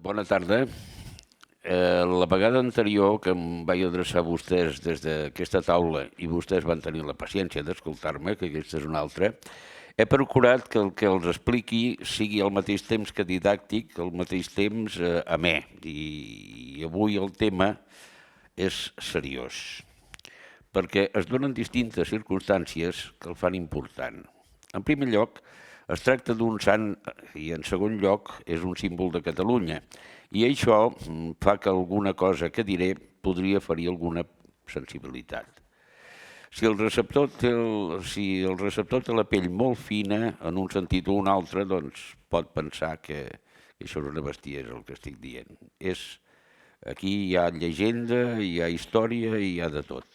Bona tarda. La vegada anterior que em vaig adreçar a vostès des d'aquesta taula i vostès van tenir la paciència d'escoltar-me, que aquesta és una altra, he procurat que el que els expliqui sigui al mateix temps que didàctic, al mateix temps amè. I avui el tema és seriós, perquè es donen distintes circumstàncies que el fan important. En primer lloc, es tracta d'un sant i, en segon lloc, és un símbol de Catalunya. I això fa que alguna cosa que diré podria ferir alguna sensibilitat. Si el receptor té la pell molt fina, en un sentit o un altre, doncs pot pensar que això és una bestiesa el que estic dient. Aquí hi ha llegenda, hi ha història i hi ha de tot.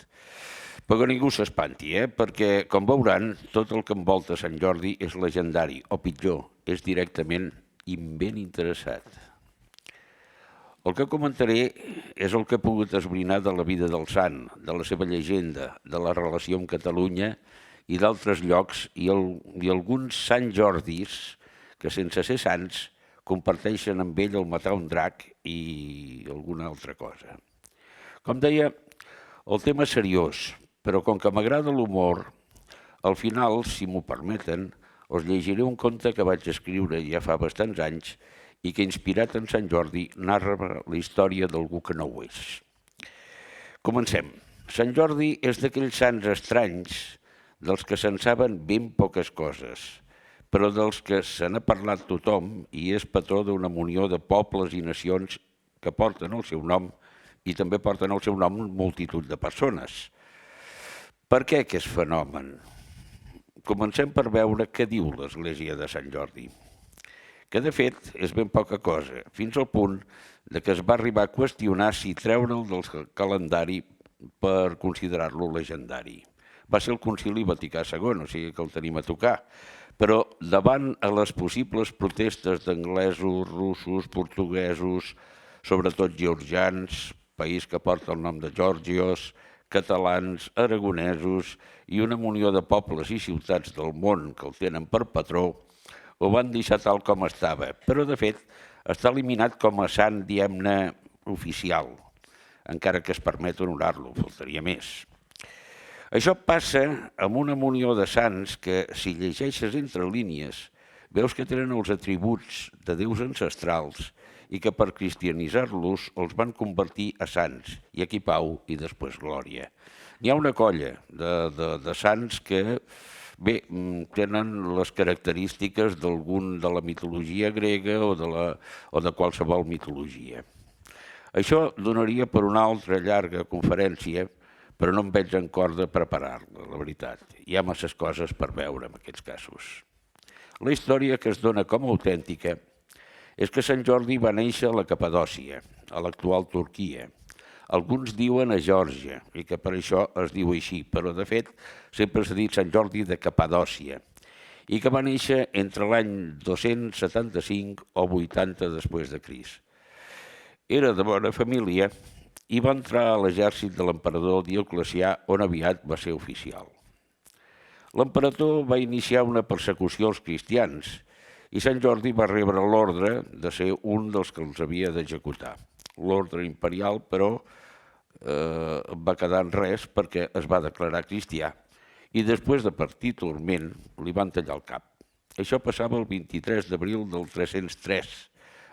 Però que ningú s'espanti, perquè, com veuran, tot el que envolta Sant Jordi és legendari, o pitjor, és directament ben interessat. El que comentaré és el que he pogut esbrinar de la vida del sant, de la seva llegenda, de la relació amb Catalunya i d'altres llocs i alguns Sant Jordis que, sense ser sants, comparteixen amb ell el matar un drac i alguna altra cosa. Com deia, el tema és seriós, però com que m'agrada l'humor, al final, si m'ho permeten, us llegiré un conte que vaig escriure ja fa bastants anys i que, inspirat en Sant Jordi, narra la història d'algú que no ho és. Comencem. Sant Jordi és d'aquells sants estranys dels que se'n saben ben poques coses, però dels que se n'ha parlat tothom i és patró d'una munió de pobles i nacions que porten el seu nom i també porten el seu nom multitud de persones. Per què aquest fenomen? Comencem per veure què diu l'Església de Sant Jordi, que de fet és ben poca cosa, fins al punt que es va arribar a qüestionar si treure'l del calendari per considerar-lo legendari. Va ser el Concili Vaticà II, o sigui que el tenim a tocar, però davant a les possibles protestes d'anglesos, russos, portuguesos, sobretot georgians, país que porta el nom de Georgios, catalans, aragonesos i una munió de pobles i ciutats del món que el tenen per patró, ho van deixar tal com estava, però de fet està eliminat com a sant, diguem-ne, oficial, encara que es permet honorar-lo, faltaria més. Això passa amb una munió de sants que, si llegeixes entre línies, veus que tenen els atributs de déus ancestrals i que per cristianitzar-los els van convertir a sants, i aquí pau i després glòria. N'hi ha una colla de sants que, bé, tenen les característiques d'algun de la mitologia grega o de qualsevol mitologia. Això donaria per una altra llarga conferència, però no em veig en cor de preparar-la, la veritat. Hi ha masses coses per veure en aquests casos. La història que es dona com a autèntica és que Sant Jordi va néixer a la Capadòcia, a l'actual Turquia. Alguns diuen a Geòrgia, i que per això es diu així, però de fet sempre s'ha dit Sant Jordi de Capadòcia, i que va néixer entre l'any 275 o 80 després de Crist. Era de bona família i va entrar a l'exèrcit de l'emperador Dioclecià, on aviat va ser oficial. L'emperador va iniciar una persecució als cristians i Sant Jordi va rebre l'ordre de ser un dels que els havia d'executar. L'ordre imperial, però, va quedar en res perquè es va declarar cristià i després de partir turment li van tallar el cap. Això passava el 23 d'abril del 303,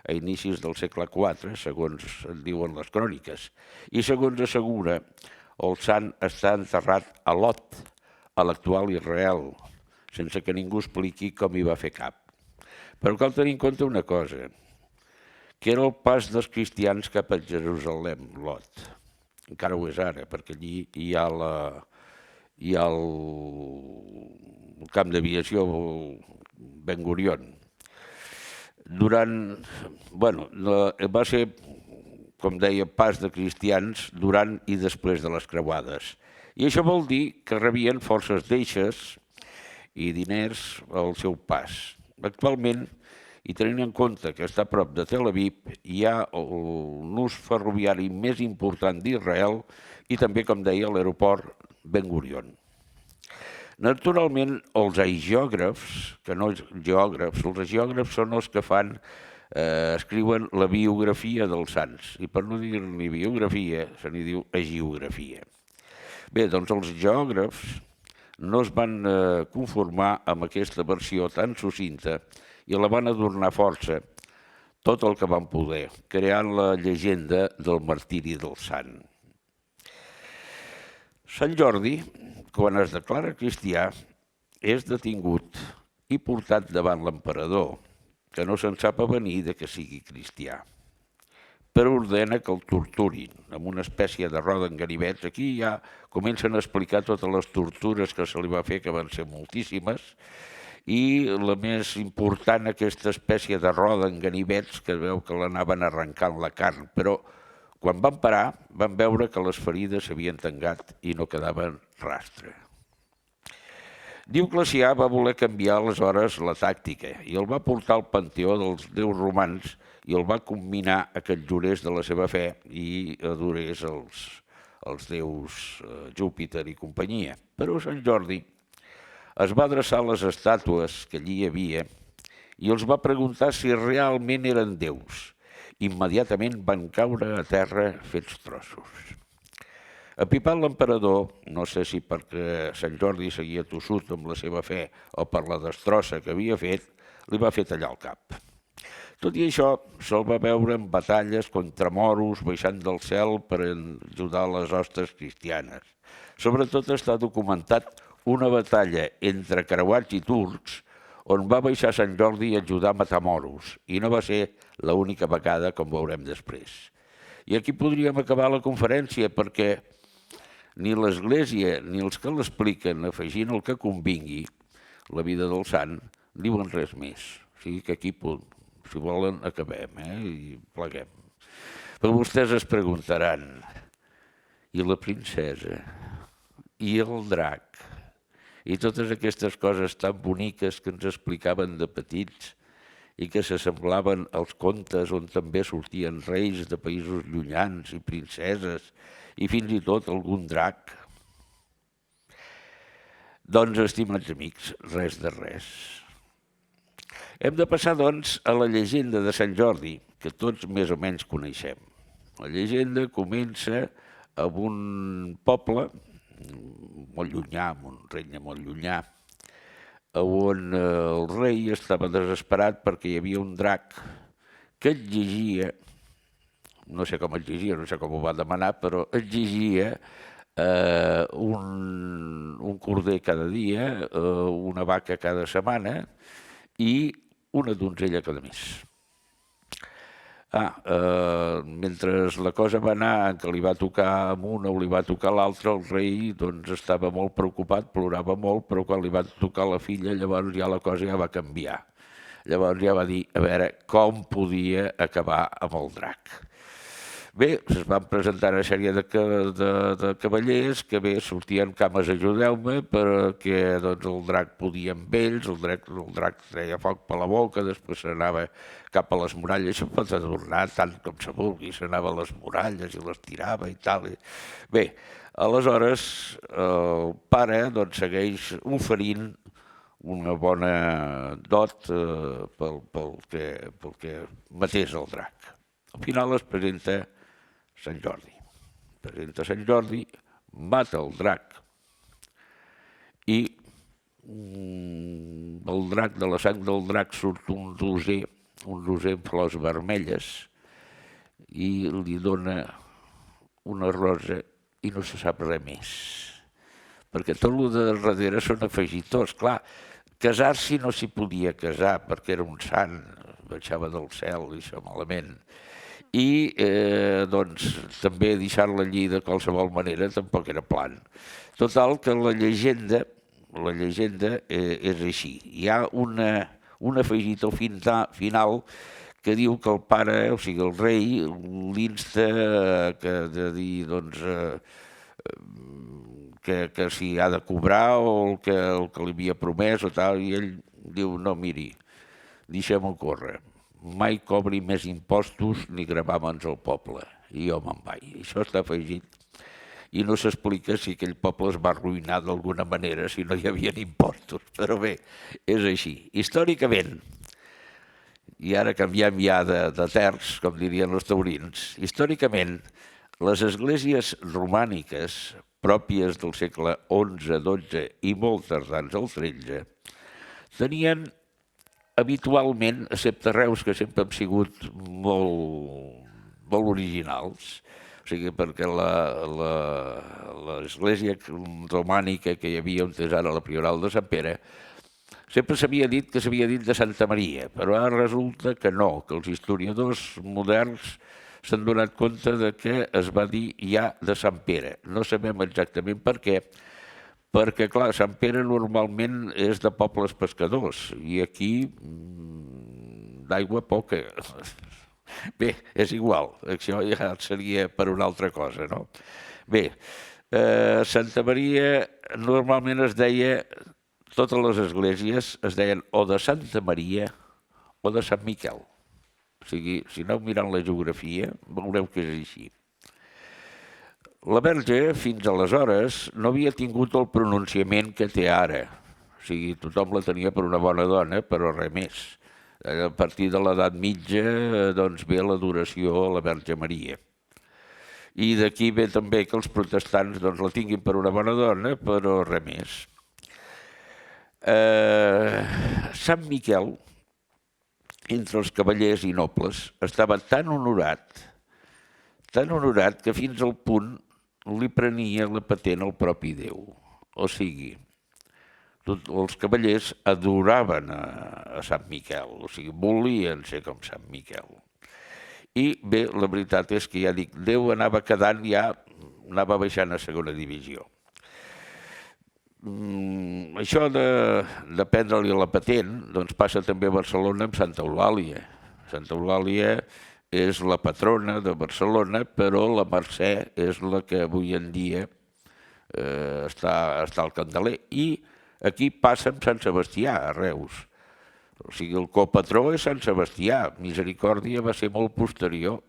a inicis del segle IV, segons en diuen les cròniques, i segons assegura, el sant està enterrat a Lot, a l'actual Israel, sense que ningú expliqui com hi va fer cap. Però cal tenir en compte una cosa, que era el pas dels cristians cap a Jerusalem, Lot. Encara ho és ara, perquè allí hi ha el camp d'aviació Ben Gurion. Va ser, com deia, pas de cristians durant i després de les creuades. I això vol dir que rebien forces d'eixes i diners al seu pas. Actualment, i tenint en compte que està a prop de Tel Aviv, hi ha el nus ferroviari més important d'Israel i també, com deia, l'aeroport Ben Gurion. Naturalment, els hagiògrafs, que no geògrafs, els hagiògrafs són els que fan escriuen la biografia dels sants, i per no dir-li biografia, se n'hi diu hagiografia. Bé, doncs els geògrafs no es van conformar amb aquesta versió tan sucinta i la van adornar força tot el que van poder, creant la llegenda del martiri del sant. Sant Jordi, quan es declara cristià, és detingut i portat davant l'emperador, que no se'n sap avenir de que sigui cristià, però ordena que el torturin amb una espècie de roda en ganivets. Aquí ja comencen a explicar totes les tortures que se li va fer, que van ser moltíssimes, i la més important, aquesta espècie de roda en ganivets, que veu que l'anaven arrencant la carn, però quan van parar van veure que les ferides s'havien tancat i no quedaven rastre. Dioclecià va voler canviar aleshores la tàctica i el va portar al panteó dels déus romans i el va comminar a que jurés de la seva fe i adorés els déus Júpiter i companyia. Però Sant Jordi es va adreçar a les estàtues que allí hi havia i els va preguntar si realment eren déus. Immediatament van caure a terra fets trossos. Apipat l'emperador, no sé si perquè Sant Jordi seguia tossut amb la seva fe o per la destrossa que havia fet, li va fer tallar el cap. Tot i això, se'l va veure en batalles contra moros baixant del cel per ajudar les hostes cristianes. Sobretot està documentat una batalla entre creuats i turcs on va baixar Sant Jordi a ajudar a matar moros, i no va ser l'única vegada, com veurem després. I aquí podríem acabar la conferència, perquè ni l'Església ni els que l'expliquen, afegint el que convingui, la vida del sant, diuen res més. O sigui que aquí, si volen, acabem i pleguem. Però vostès es preguntaran, i la princesa, i el drac, i totes aquestes coses tan boniques que ens explicaven de petits i que s'assemblaven als contes on també sortien reis de països llunyans i princeses i fins i tot algun drac. Doncs, estimats amics, res de res. Hem de passar, doncs, a la llegenda de Sant Jordi, que tots més o menys coneixem. La llegenda comença amb un poble molt llunyà, amb un regne molt llunyà, on el rei estava desesperat perquè hi havia un drac que exigia, no sé com exigia, no sé com ho va demanar, però exigia un corder cada dia, una vaca cada setmana i una donzella cada mes. Mentre la cosa va anar, que li va tocar amb una o li va tocar l'altra, el rei estava molt preocupat, plorava molt, però quan li va tocar la filla, llavors ja la cosa ja va canviar. Llavors ja va dir a veure com podia acabar amb el drac. Bé, es van presentar una sèrie de cavallers que bé sortien cames ajudeu-me perquè el drac podia amb ells, el drac treia foc per la boca, després s'anava cap a les muralles, això pot adornar tant com se vulgui, s'anava a les muralles i les tirava i tal. Bé, aleshores el pare segueix oferint una bona dot pel que matés el drac. Al final es presenta Sant Jordi. Presenta Sant Jordi, mata el drac i el drac, de la sang del drac surt un roser amb flors vermelles i li dona una rosa i no se sap res més. Perquè tot el de darrere són afegitors. Clar, casar-s'hi no s'hi podia casar perquè era un sant, baixava del cel i això malament. I també deixar-la allí de qualsevol manera tampoc era plan. Total, que la llegenda és així. Hi ha un afegitó final que diu que el pare, o sigui el rei, l'insta de dir que si ha de cobrar o el que li havia promès o tal, i ell diu no, miri, deixem-ho córrer. Mai cobri més impostos ni gravàmens al poble. I jo me'n vaig. Això està afegit. I no s'explica si aquell poble es va arruïnar d'alguna manera, si no hi havia impostos. Però bé, és així. Històricament, i ara canviem ja de terç, com dirien els taurins. Històricament, les esglésies romàniques, pròpies del segle XI, XII i molt tardans al XIII, tenien habitualment, excepte Reus, que sempre han sigut molt originals, o sigui, perquè l'església romànica que hi havia on és ara la Prioral de Sant Pere, sempre s'havia dit que s'havia dit de Santa Maria, però ara resulta que no, que els historiadors moderns s'han donat compte de que es va dir ja de Sant Pere. No sabem exactament per què, perquè, clar, Sant Pere normalment és de pobles pescadors i aquí d'aigua poca. Bé, és igual, això ja seria per una altra cosa, no? Bé, Santa Maria normalment es deia, totes les esglésies es deien o de Santa Maria o de Sant Miquel. O sigui, si aneu mirant la geografia, veureu que és així. La Verge, fins aleshores, no havia tingut el pronunciament que té ara. O sigui, tothom la tenia per una bona dona, però res més. A partir de l'edat mitja, doncs, ve l'adoració a la Verge Maria. I d'aquí ve també que els protestants doncs, la tinguin per una bona dona, però res més. Sant Miquel, entre els cavallers i nobles, estava tan honorat que fins al punt li prenia la patent al propi Déu. O sigui, els cavallers adoraven a Sant Miquel, o sigui, volien ser com Sant Miquel. I bé, la veritat és que ja dic, Déu anava quedant, ja anava baixant a segona divisió. Això de prendre-li la patent doncs passa també a Barcelona amb Santa Eulàlia. Santa Eulàlia és la patrona de Barcelona, però la Mercè és la que avui en dia està al candeler. I aquí passa amb Sant Sebastià, a Reus. O sigui, el copatró és Sant Sebastià, Misericòrdia va ser molt posterior.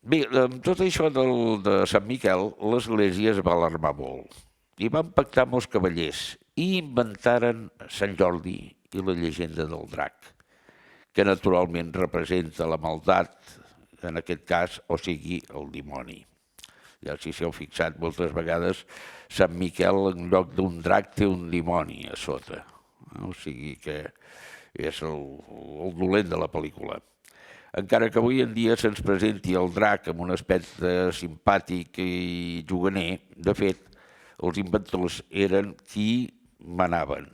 Bé, amb tot això de Sant Miquel, l'església es va alarmar molt i van pactar amb els cavallers i inventaren Sant Jordi i la llegenda del drac, que naturalment representa la maldat, en aquest cas, o sigui, el dimoni. Ja si s'heu fixat, moltes vegades Sant Miquel en lloc d'un drac té un dimoni a sota, o sigui que és el dolent de la pel·lícula. Encara que avui en dia se'ns presenti el drac amb un aspecte simpàtic i juganer, de fet, els inventors eren qui manaven.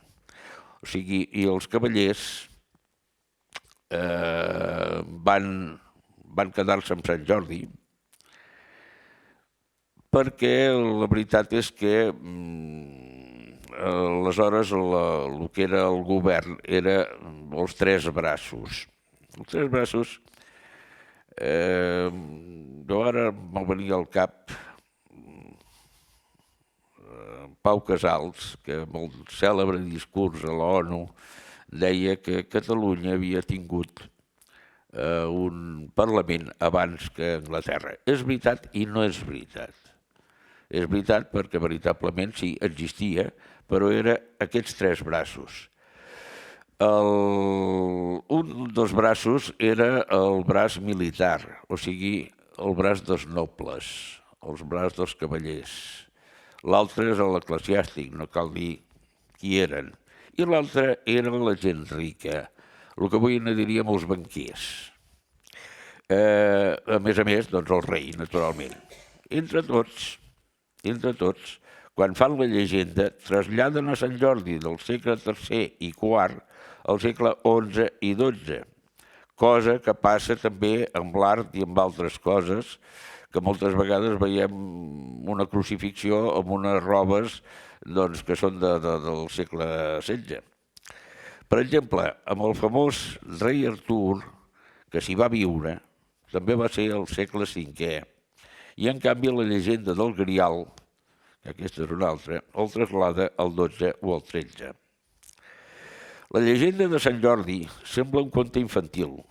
O sigui, i els cavallers van quedar-se amb Sant Jordi perquè la veritat és que aleshores el que era el govern era els tres braços. Els tres braços, jo ara m'ho venia al cap Pau Casals, que amb el cèlebre discurs a l'ONU deia que Catalunya havia tingut un Parlament abans que Anglaterra. És veritat i no és veritat. És veritat perquè veritablement sí, existia, però era aquests tres braços. Un dels braços era el braç militar, o sigui, el braç dels nobles, el braç dels cavallers. L'altre és l'eclesiàstic, no cal dir qui eren. I l'altre era la gent rica, el que avui ne diríem els banquers. A més, doncs el rei, naturalment. Entre tots, quan fan la llegenda, traslladen a Sant Jordi del segle III i IV al segle XI i XII, cosa que passa també amb l'art i amb altres coses, que moltes vegades veiem una crucifixió amb unes robes que són del segle XVI. Per exemple, amb el famós rei Artur, que s'hi va viure, també va ser al segle V, i en canvi la llegenda del Grial, que aquesta és una altra, el traslada al XII o al XIII. La llegenda de Sant Jordi sembla un conte infantil,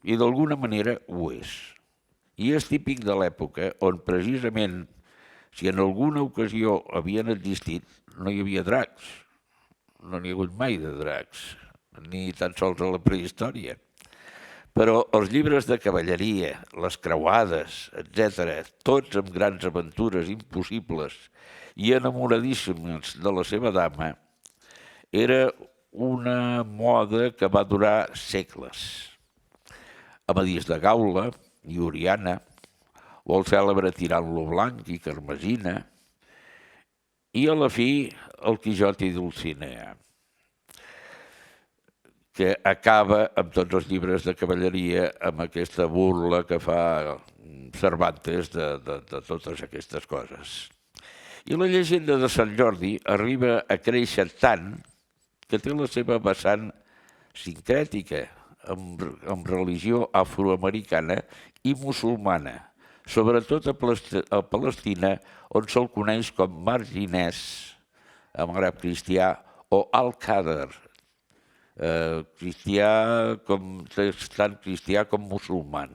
i d'alguna manera ho és. I és típic de l'època on precisament, si en alguna ocasió havien existit, no hi havia dracs. No n'hi ha hagut mai de dracs. ni tan sols a la prehistòria. Però els llibres de cavalleria, les creuades, etc., tots amb grans aventures impossibles i enamoradíssims de la seva dama, era una moda que va durar segles. Amadís de Gaula i Oriana, o el cèlebre Tirant-lo Blanc i Carmesina, i a la fi el Quixot i Dulcinea, que acaba amb tots els llibres de cavalleria amb aquesta burla que fa Cervantes de totes aquestes coses. I la llegenda de Sant Jordi arriba a créixer tant que té la seva vessant sincrètica amb religió afroamericana i musulmana, sobretot a Palestina, on se'l coneix com Marginès, en àrab cristià, o Al-Qadr, cristià tant cristià com musulman.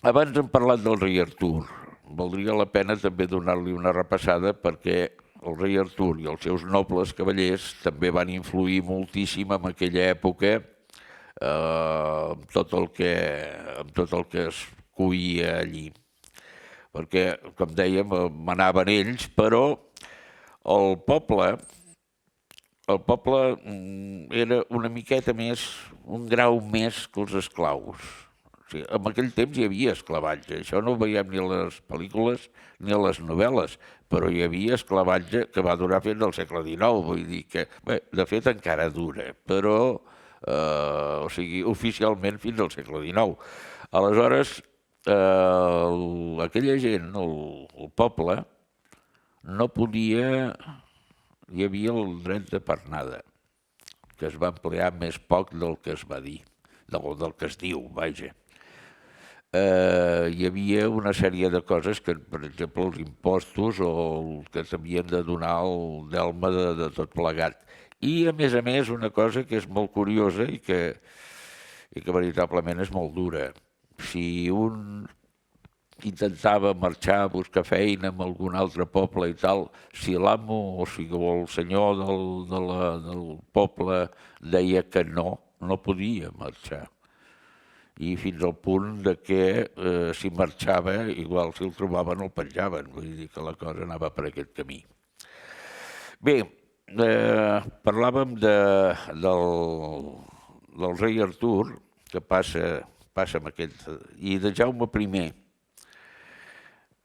Abans hem parlat del rei Artur. Valdria la pena també donar-li una repassada perquè el rei Artur i els seus nobles cavallers també van influir moltíssim en aquella època amb tot el que es cuia allí. Perquè, com dèiem, manaven ells, però el poble era una miqueta més, un grau més que els esclaus. O sigui, en aquell temps hi havia esclavatge. Això no ho veiem ni a les pel·lícules ni a les novel·les, però hi havia esclavatge que va durar fins al segle XIX. Vull dir que, bé, de fet encara dura, però o sigui, oficialment fins al segle XIX. Aleshores, aquella gent, el poble, no podia... Hi havia el dret de pernada, que es va emplear més poc del que es va dir, del que es diu, vaja. Hi havia una sèrie de coses que, per exemple, els impostos o el que s'havien de donar el delme de tot plegat. I, a més, una cosa que és molt curiosa i que veritablement és molt dura. Si un intentava marxar a buscar feina en algun altre poble i tal, si l'amo o si el senyor del poble deia que no podia marxar. I fins al punt de que si marxava, igual si el trobaven el penjaven, vull dir que la cosa anava per aquest camí. Bé, parlàvem del rei Artur, que passa amb aquest, i de Jaume I.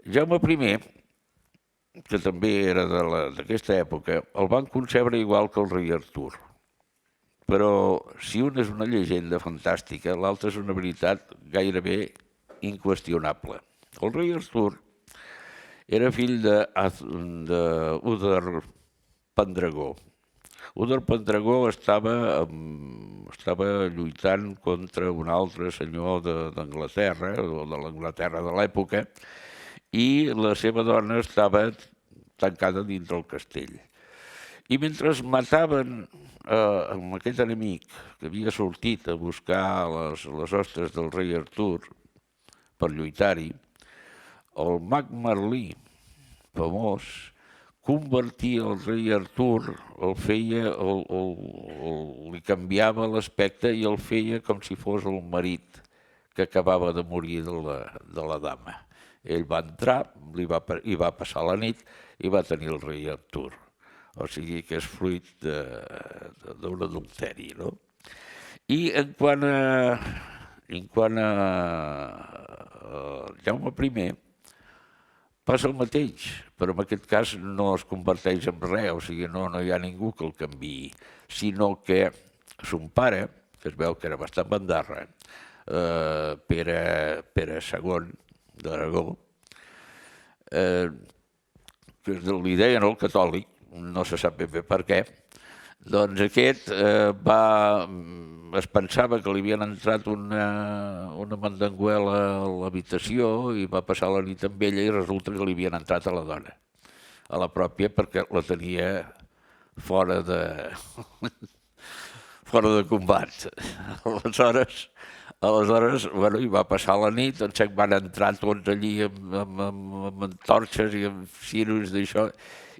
Jaume I, que també era d'aquesta època, el van concebre igual que el rei Artur. Però si un és una llegenda fantàstica, l'altre és una veritat gairebé inqüestionable. El rei Artur era fill d'Uther Pendragó. Uther Pendragó estava lluitant contra un altre senyor d'Anglaterra, o de l'Anglaterra de l'època, i la seva dona estava tancada dins del castell. I mentre mataven amb aquest enemic que havia sortit a buscar les hostes del rei Artur per lluitar-hi, el mag Merlí, famós, convertia el rei Artur, li canviava l'aspecte i el feia com si fos el marit que acabava de morir de la dama. Ell va entrar, hi va passar la nit i va tenir el rei Artur. O sigui que és fruit d'un adulteri, no? I en quant a Jaume I, passa el mateix, però en aquest cas no es converteix en res, o sigui, no hi ha ningú que el canviï, sinó que son pare, que es veu que era bastant bandarra, Pere II d'Aragó, que li deien el catòlic, no se sap ben bé per què, doncs aquest es pensava que li havien entrat una mandanguela a l'habitació i va passar la nit amb ella i resulta que li havien entrat a la dona, a la pròpia, perquè la tenia fora de combat. Aleshores, bueno, hi va passar la nit, doncs van entrar tots allí amb antorxes i amb ciros d'això,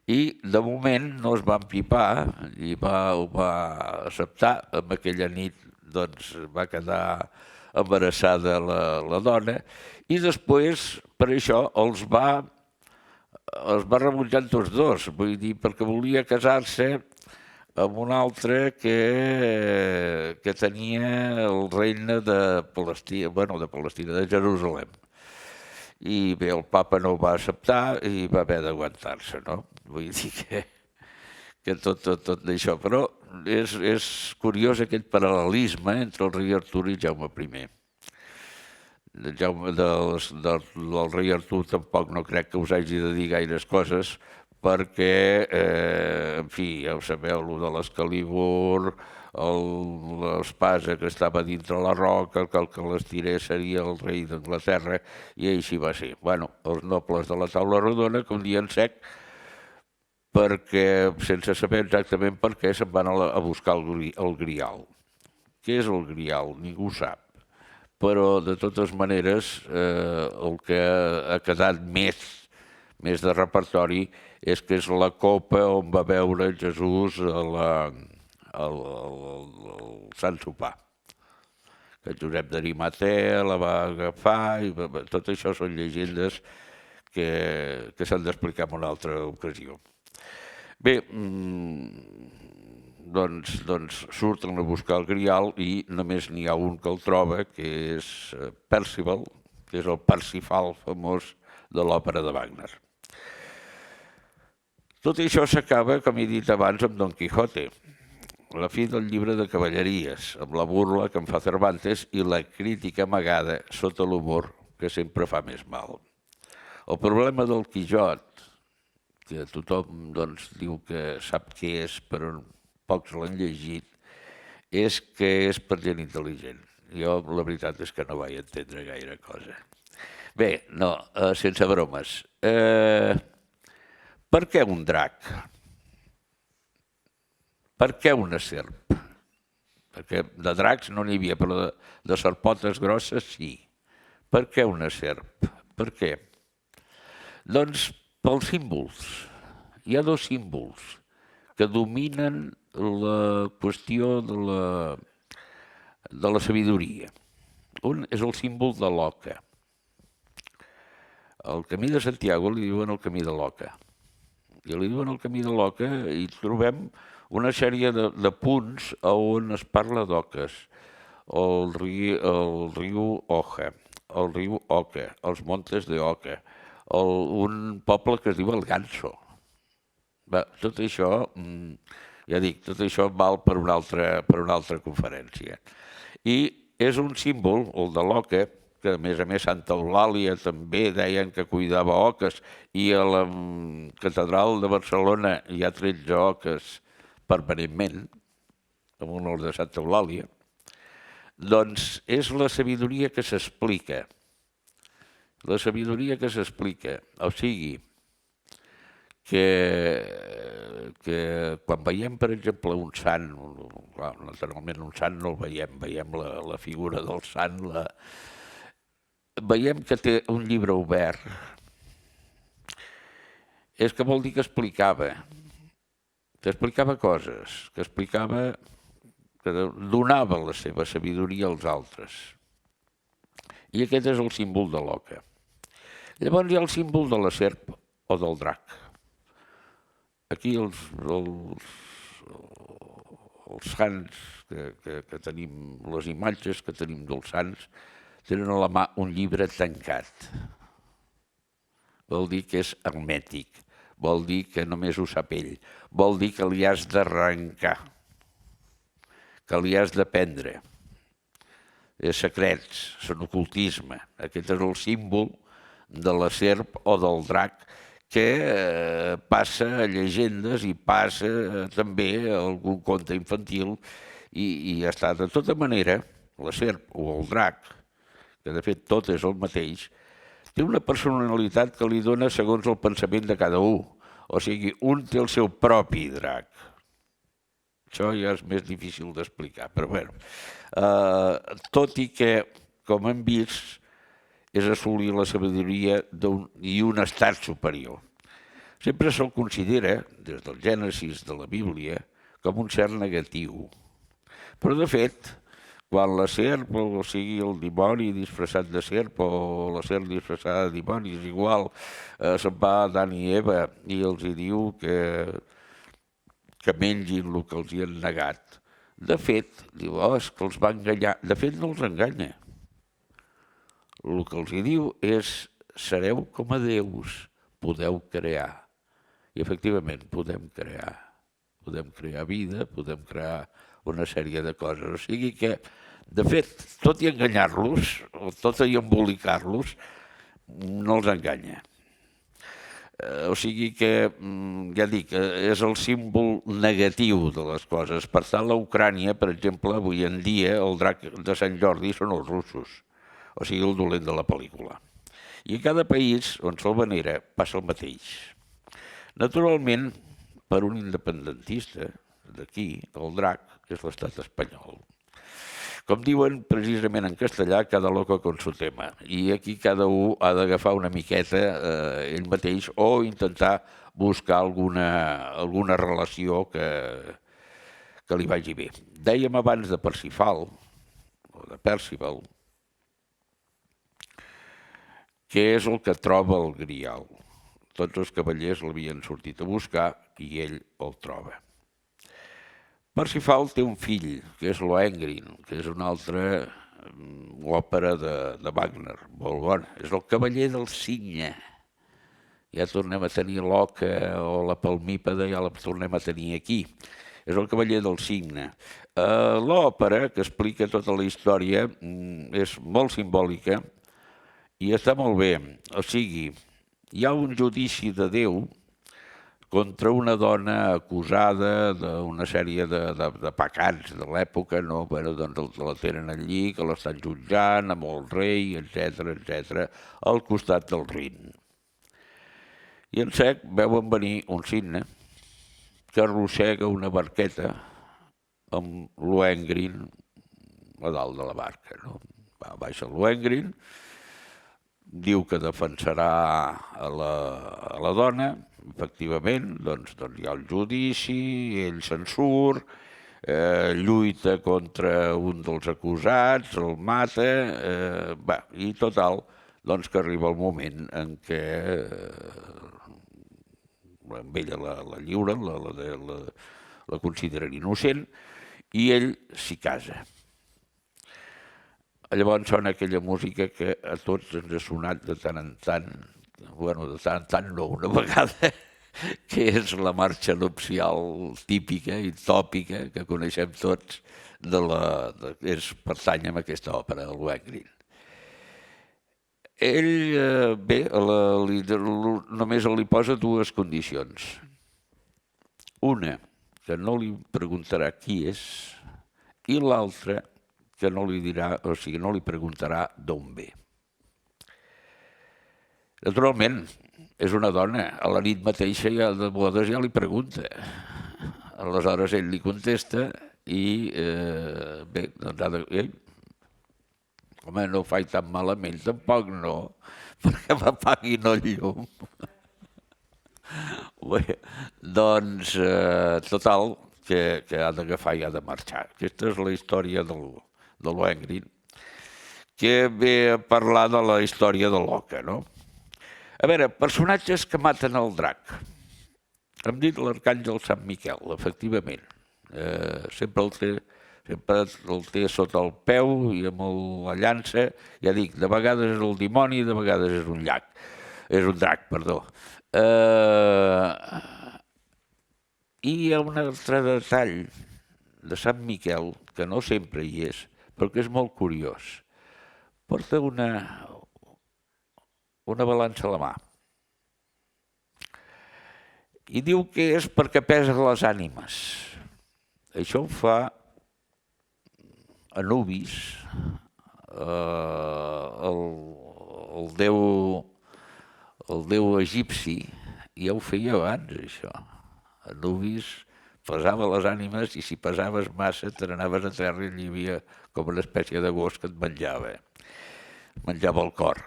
I de moment no es va empipar i ho va acceptar. En aquella nit doncs, va quedar embarassada la dona i després per això els va rebutjar tots dos, vull dir, perquè volia casar-se amb un altre que tenia el regne de Palestina, de Palestina, de Jerusalem. I bé, el papa no ho va acceptar i va haver d'aguantar-se, no? Vull dir que tot d'això. Però és curiós aquest paral·lelisme entre el rei Artur i Jaume I. Del rei Artur tampoc no crec que us hagi de dir gaires coses, perquè, en fi, ja ho sabeu, el de l'Excalibur, l'espasa que estava dintre la roca, que el que les tirés seria el rei d'Anglaterra, i així va ser. Bueno, els nobles de la taula rodona, com dien sec, perquè, sense saber exactament per què, se'n van a buscar el grial. Què és el grial? Ningú sap. Però, de totes maneres, el que ha quedat més de repertori és que és la copa on va veure Jesús el Sant Sopar. Que Josep d'Arimatea la va agafar i tot això són llegendes que s'han d'explicar en una altra ocasió. Bé, doncs surten a buscar el grial i només n'hi ha un que el troba, que és Percival, que és el Parsifal famós de l'òpera de Wagner. Tot això s'acaba, com he dit abans, amb Don Quijote, la fi del llibre de cavalleries, amb la burla que en fa Cervantes i la crítica amagada sota l'humor que sempre fa més mal. El problema del Quixot, que tothom diu que sap què és, però pocs l'han llegit, és que és per gent intel·ligent. Jo la veritat és que no vaig entendre gaire cosa. Bé, no, sense bromes. Per què un drac? Per què una serp? Perquè de dracs no n'hi havia, però de serpotes grosses sí. Per què una serp? Per què? Doncs pels símbols. Hi ha dos símbols que dominen la qüestió de la sabidoria. Un és el símbol de l'oca. El camí de Santiago li diuen el camí de l'oca. I li diuen el camí de l'oca i trobem una sèrie de punts on es parla d'oques. El riu Oja, el riu Oca, els montes de Oca, un poble que es diu el Ganso. Tot això, ja dic, tot això val per una altra conferència. I és un símbol, el de l'oca, que a més Santa Eulàlia també deien que cuidava oques, i a la catedral de Barcelona hi ha 13 oques permanentment, en honor de Santa Eulàlia, doncs és la sabidoria que s'explica. La sabidoria que s'explica, o sigui, que quan veiem, per exemple, un sant, naturalment un sant no el veiem la figura del sant, veiem que té un llibre obert. És que vol dir que explicava coses, que donava la seva sabidoria als altres. I aquest és el símbol de l'oca. Llavors hi ha el símbol de la serp o del drac. Aquí els sants que tenim, les imatges que tenim dels sants, tenen a la mà un llibre tancat. Vol dir que és hermètic, vol dir que només ho sap ell, vol dir que li has d'arrencar, que li has d'aprendre. És secrets, són ocultisme. Aquest és el símbol de la serp o del drac que passa a llegendes i passa també a algun conte infantil i ja està. De tota manera, la serp o el drac, que de fet tot és el mateix, té una personalitat que li dona segons el pensament de cada un. O sigui, un té el seu propi drac. Això ja és més difícil d'explicar, però bé. Tot i que, com hem vist, és assolir la sabidoria i un estat superior. sempre se'l considera, des del Gènesis de la Bíblia, com un ser negatiu. Però, de fet, quan la serp, o sigui el dimoni disfressat de serp, o la serp disfressada de dimoni, és igual, se'n va a Adán i Eva i els hi diu que mengin el que els hi han negat. De fet, diu, és que els va enganyar. De fet, no els enganya. El que els hi diu és, sereu com a déus, podeu crear. I, efectivament, podem crear. Podem crear vida, podem crear una sèrie de coses. O sigui que, de fet, tot i enganyar-los, o tot i embolicar-los, no els enganya. O sigui que, ja dic, és el símbol negatiu de les coses. Per tant, a Ucrània, per exemple, avui en dia, el drac de Sant Jordi són els russos, o sigui, el dolent de la pel·lícula. I a cada país on se'l venera passa el mateix. Naturalment, per un independentista d'aquí, el drac és l'estat espanyol. Com diuen precisament en castellà, cada loco con su tema. I aquí cada un ha d'agafar una miqueta ell mateix o intentar buscar alguna relació que li vagi bé. Dèiem abans de Parsifal, o de Percival, que és el que troba el Grial. Tots els cavallers l'havien sortit a buscar i ell el troba. Parsifal té un fill, que és Lohengrin, que és una altra òpera de Wagner, molt bona. És el cavaller del cigne. Ja tornem a tenir l'oca o la palmípeda, ja la tornem a tenir aquí. És el cavaller del cigne. L'òpera, que explica tota la història, és molt simbòlica i està molt bé. O sigui, hi ha un judici de Déu contra una dona acusada d'una sèrie de pecats de l'època, no? Bueno, doncs la tenen allí, que l'estan jutjant amb el rei, etc., al costat del Rin. I en sec veuen venir un cigne que arrossega una barqueta amb Lohengrin a dalt de la barca, no? Baixa Lohengrin, diu que defensarà a la dona, efectivament, doncs hi ha el judici, ell se'n surt, lluita contra un dels acusats, el mata, i total, doncs que arriba el moment en què amb ella la lliuren, la consideren innocent, i ell s'hi casa. Llavors sona aquella música que a tots ens ha sonat de tant en tant, bueno, de tant en tant no, una vegada, que és la marxa nupcial típica i tòpica que coneixem tots, pertany a aquesta òpera, el Lohengrin. Ell, bé, només li posa dues condicions. Una, que no li preguntarà qui és, i l'altra, que no li dirà, o sigui, no li preguntarà d'on ve. Naturalment, és una dona, a la nit mateixa ja de bodes ja li pregunta. Aleshores ell li contesta i, bé, doncs ha de... Home, no ho faig tan malament, tampoc no, perquè m'apaguin el llum. Bé, doncs, total, que ha d'agafar i ha de marxar. Aquesta és la història de Lohengrin, que ve a parlar de la història de l'oca, no? A veure, personatges que maten el drac. Hem dit l'arcàngel Sant Miquel, efectivament. Sempre el té sota el peu i amb la llança. Ja dic, de vegades és el dimoni, de vegades és un llac. És un drac, perdó. I hi ha un altre detall de Sant Miquel, que no sempre hi és, però que és molt curiós. Porta una balança a la mà. I diu que és perquè pesa les ànimes. Això ho fa Anubis, el déu egipci, ja ho feia abans, això. Anubis pesava les ànimes i si pesaves massa te n'anaves a terra i hi havia com una espècie de gos que et menjava el cor.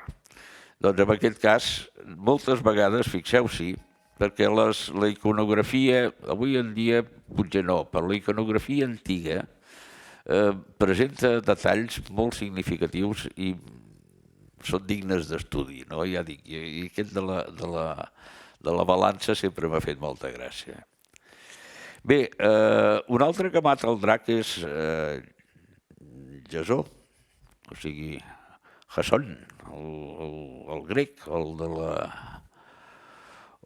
Doncs en aquest cas, moltes vegades, fixeu-s'hi, perquè la iconografia, avui en dia potser no, però la iconografia antiga presenta detalls molt significatius i són dignes d'estudi, no? Ja dic, i aquest de la balança sempre m'ha fet molta gràcia. Bé, un altre que mata el drac és Jasó, o sigui, Jason, el grec,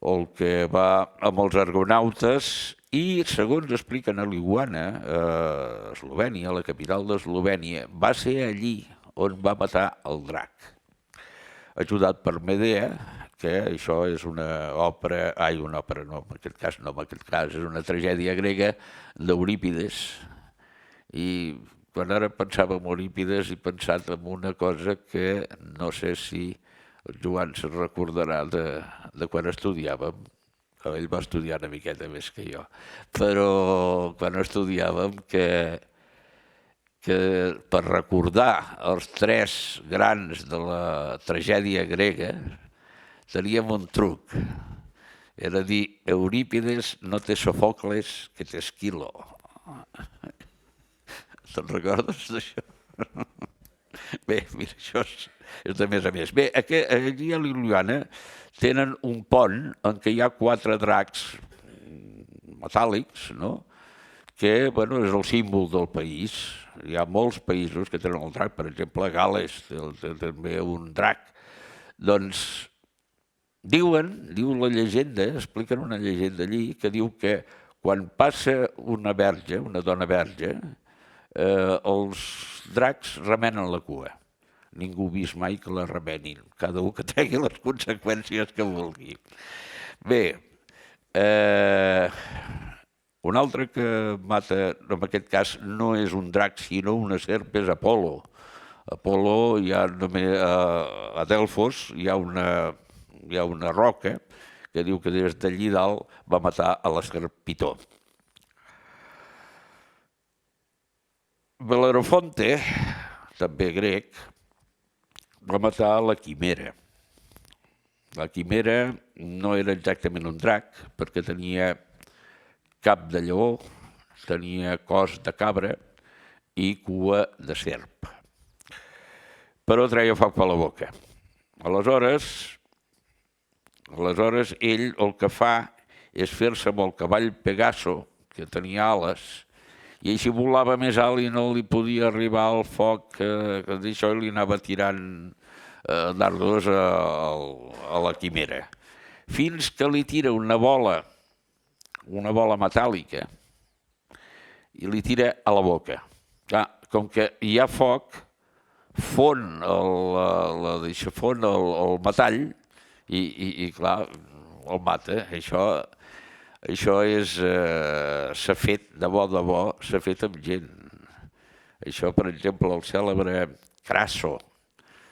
el que va amb els argonautes i, segons expliquen a Liuana, Eslovènia, la capital d'Eslovènia, va ser allí on va matar el drac, ajudat per Medea, que això és una òpera, una òpera no, en aquest cas no, en aquest cas és una tragèdia grega d'Eurípides. I quan ara pensava en Eurípides he pensat en una cosa que no sé si el Joan se'n recordarà de quan estudiàvem. Ell va estudiar una miqueta més que jo, però quan estudiàvem que per recordar els tres grans de la tragèdia grega teníem un truc. Era dir, Eurípides no té Sofocles, que té Esquilo. Te'n recordes d'això? Bé, mira, això és de més a més. Bé, aquí a Liuana tenen un pont en què hi ha 4 dracs metàl·lics, no? Que, bueno, és el símbol del país. Hi ha molts països que tenen el drac, per exemple, Gal·les té també un drac. Doncs diu la llegenda, expliquen una llegenda allí, que diu que quan passa una verge, una dona verge, els dracs remenen la cua. Ningú ha vist mai que la remenin. Cada un que tregui les conseqüències que vulgui. Bé, un altre que mata, en aquest cas no és un drac, sinó una serp, és Apol·lo. Apol·lo, a Delfos hi ha una roca que diu que des d'allí dalt va matar a la serp Pitó. Bel·lerofonte, també grec, va matar la quimera. La quimera no era exactament un drac, perquè tenia cap de lleó, tenia cos de cabra i cua de serp. Però treia foc per la boca. Aleshores, ell el que fa és fer-se amb el cavall Pegaso, que tenia ales, i així volava més alt i no li podia arribar al foc, que d'això li anava tirant dardos a la quimera. Fins que li tira una bola metàl·lica, i li tira a la boca. Clar, com que hi ha foc, fon el metall i clar, el mata. Això s'ha fet, de bo, s'ha fet amb gent. Això, per exemple, el cèlebre Crasso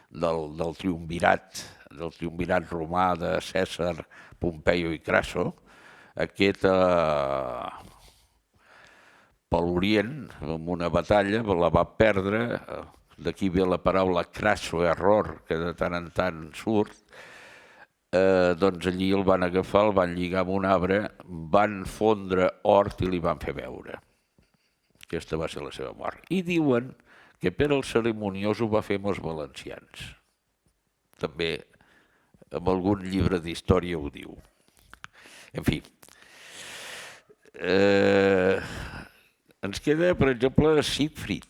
del triumvirat romà de Cèsar, Pompeio i Crasso, aquest per l'Orient, en una batalla, la va perdre, d'aquí ve la paraula crasso, error, que de tant en tant surt. Doncs allí el van agafar, el van lligar amb un arbre, van fondre hort i li van fer beure. Aquesta va ser la seva mort. I diuen que per al ceremoniós ho va fer amb els valencians. També en algun llibre d'història ho diu. En fi. Ens queda, per exemple, Siegfried.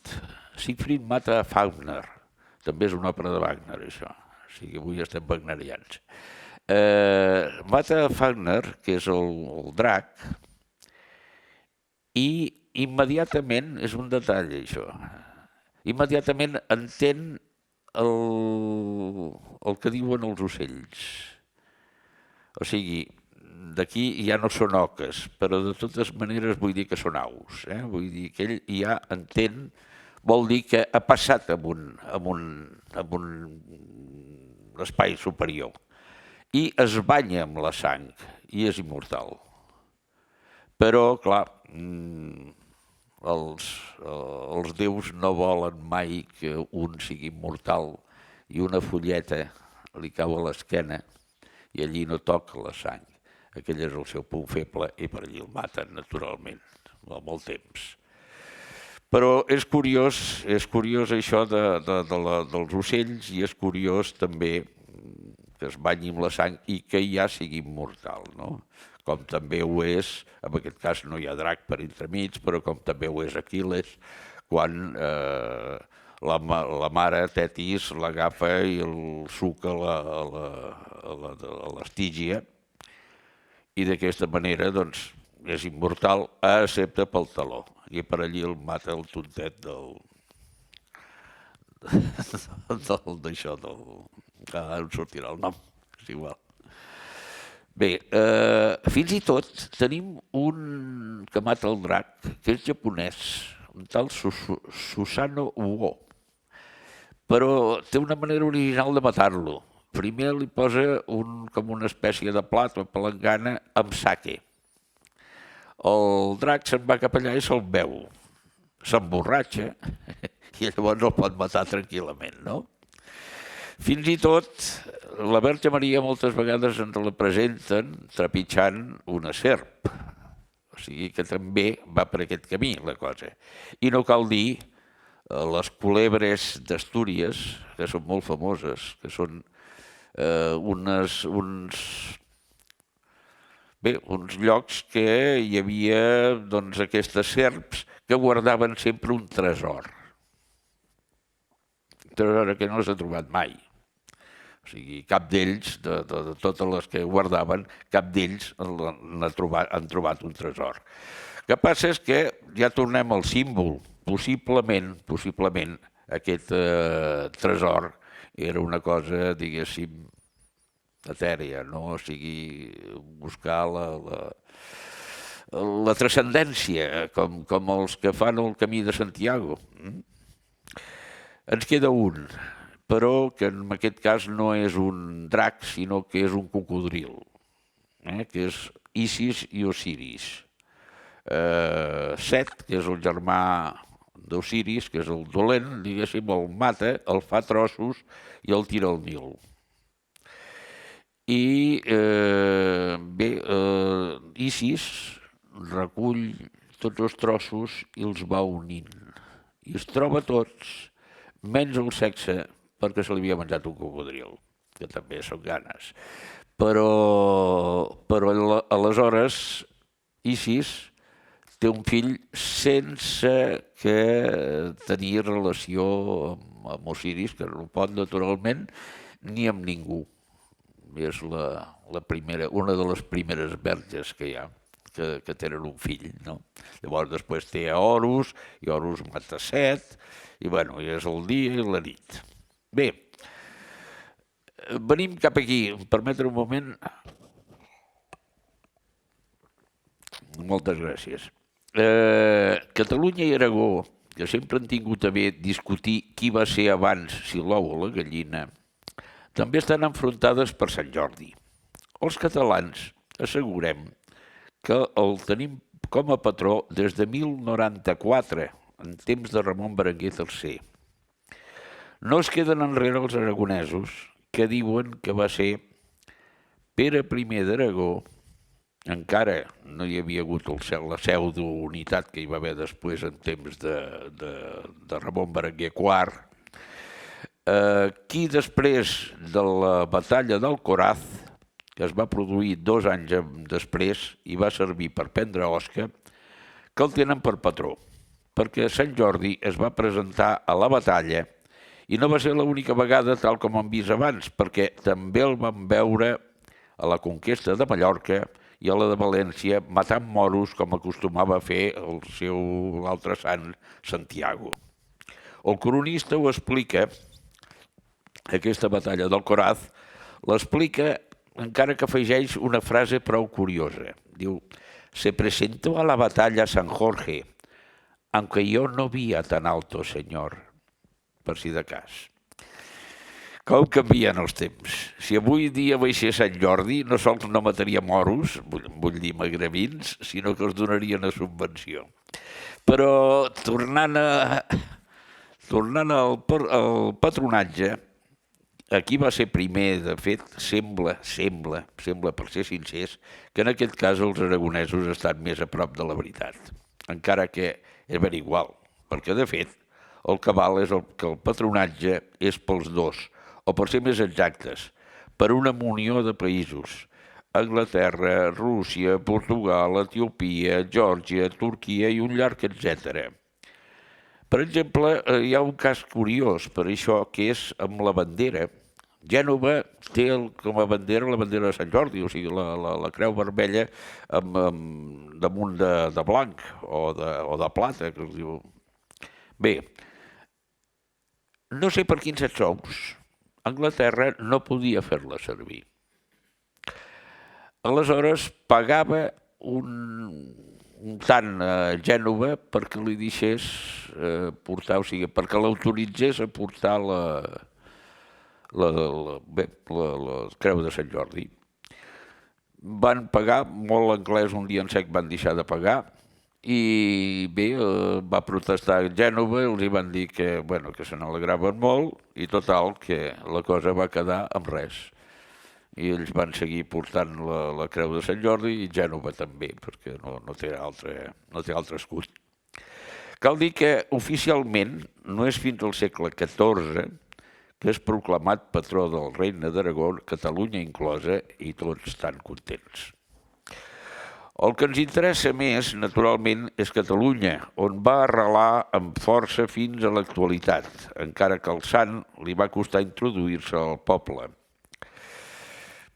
Siegfried mata a Fafner. També és una òpera de Wagner, això. O sigui, avui estem wagnerians. Mata a Fafner, que és el drac, i immediatament, és un detall això, immediatament entén el que diuen els ocells. O sigui, d'aquí ja no són oques, però de totes maneres vull dir que són aus. Vull dir que ell ja entén, vol dir que ha passat amb un espai superior i es banya amb la sang i és immortal. Però, clar, els déus no volen mai que un sigui immortal i una fulleta li cau a l'esquena i allí no toca la sang. Aquell és el seu punt feble i per allí el maten, naturalment, amb el temps. Però és curiós això dels ocells i és curiós també que es banyi amb la sang i que ja sigui immortal, no? Com també ho és, en aquest cas no hi ha drac per entremig, però com també ho és Aquil·les, quan la mare Tetis l'agafa i el suca a l'estígia i d'aquesta manera doncs, és immortal, excepte pel taló. I per allí el mata el tontet d'això, ara em sortirà el nom, és igual. Bé, fins i tot tenim un que mata el drac, que és japonès, un tal Susanoo Uo, però té una manera original de matar-lo. Primer li posa com una espècie de plat o palangana amb sake. El drac se'n va cap allà i se'l beu, s'emborratxa i llavors el pot matar tranquil·lament, no? Fins i tot la Verge Maria moltes vegades ens la presenten trepitjant una serp, o sigui que també va per aquest camí la cosa. I no cal dir les culebres d'Astúries, que són molt famoses, que són uns llocs que hi havia aquestes serps que guardaven sempre un tresor. Un tresor que no s'ha trobat mai. O sigui, cap d'ells, de totes les que guardaven, cap d'ells han trobat un tresor. El que passa és que ja tornem al símbol. Possiblement, aquest tresor era una cosa, diguéssim, etèria, no? O sigui, buscar la transcendència, com els que fan el camí de Santiago. Ens queda un, però que en aquest cas no és un drac, sinó que és un cocodril, que és Isis i Osiris. Set, que és el germà d'Osiris, que és el dolent, diguéssim, el mata, el fa trossos i el tira al Nil. I bé, Isis recull tots els trossos i els va unint. I els troba tots, menys el sexe, perquè se li havia menjat un cocodril, que també són ganes. Però aleshores Isis té un fill sense que tenir relació amb Osiris, que no pot naturalment, ni amb ningú. És una de les primeres verges que hi ha, que tenen un fill, no? Llavors després té a Horus, i Horus mata Set, i bueno, és el dia i la nit. Bé, venim cap aquí, em permetre un moment. Moltes gràcies. Catalunya i Aragó, que sempre han tingut a bé discutir qui va ser abans, si l'ou o la gallina, també estan enfrontades per Sant Jordi. Els catalans assegurem que el tenim com a patró des de 1094, en temps de Ramon Berenguer III. No es queden enrere els aragonesos, que diuen que va ser Pere I d'Aragó, encara no hi havia hagut la pseudo-unitat que hi va haver després en temps de Ramon Berenguer IV, qui després de la batalla d'Alcoraz, que es va produir 2 anys després i va servir per prendre Osca, que el tenen per patró, perquè Sant Jordi es va presentar a la batalla i no va ser l'única vegada tal com hem vist abans, perquè també el vam veure a la conquesta de Mallorca i a la de València matant moros com acostumava a fer l'altre sant Santiago. El cronista ho explica, aquesta batalla d'Alcoraz, l'explica encara que afegeix una frase prou curiosa. Diu, se presentó a la batalla San Jorge, aunque yo no vi a tan alto señor, per si de cas. Com canvien els temps? Si avui dia baixés Sant Jordi, no sols no mataria moros, vull dir magrebins, sinó que els donarien a subvenció. Però tornant al patronatge, aquí va ser primer, de fet, sembla, per ser sincers, que en aquest cas els aragonesos estan més a prop de la veritat, encara que és ben igual, perquè de fet el que val és que el patronatge és pels dos, o per ser més exactes, per una munió de països, Anglaterra, Rússia, Portugal, Etiòpia, Geòrgia, Turquia i un llarg etcètera. Per exemple, hi ha un cas curiós per això, que és amb la bandera. Gènova té com a bandera la bandera de Sant Jordi, o sigui, la creu vermella damunt de blanc o de plata, que es diu. Bé, no sé per quins sous, Anglaterra no podia fer-la servir. Aleshores pagava un tant a Gènova perquè li deixés portar, o sigui, perquè l'autoritzés a portar la creu de Sant Jordi. Van pagar, molt anglès un dia en sec van deixar de pagar, i bé, va protestar Gènova, els hi van dir que se n'alegraven molt, i total, que la cosa va quedar amb res. I ells van seguir portant la creu de Sant Jordi i Gènova també, perquè no té altre escut. Cal dir que oficialment no és fins al segle XIV que és proclamat patró del Regne d'Aragó, Catalunya inclosa, i tots estan contents. El que ens interessa més, naturalment, és Catalunya, on va arrelar amb força fins a l'actualitat, encara que al sant li va costar introduir-se al poble.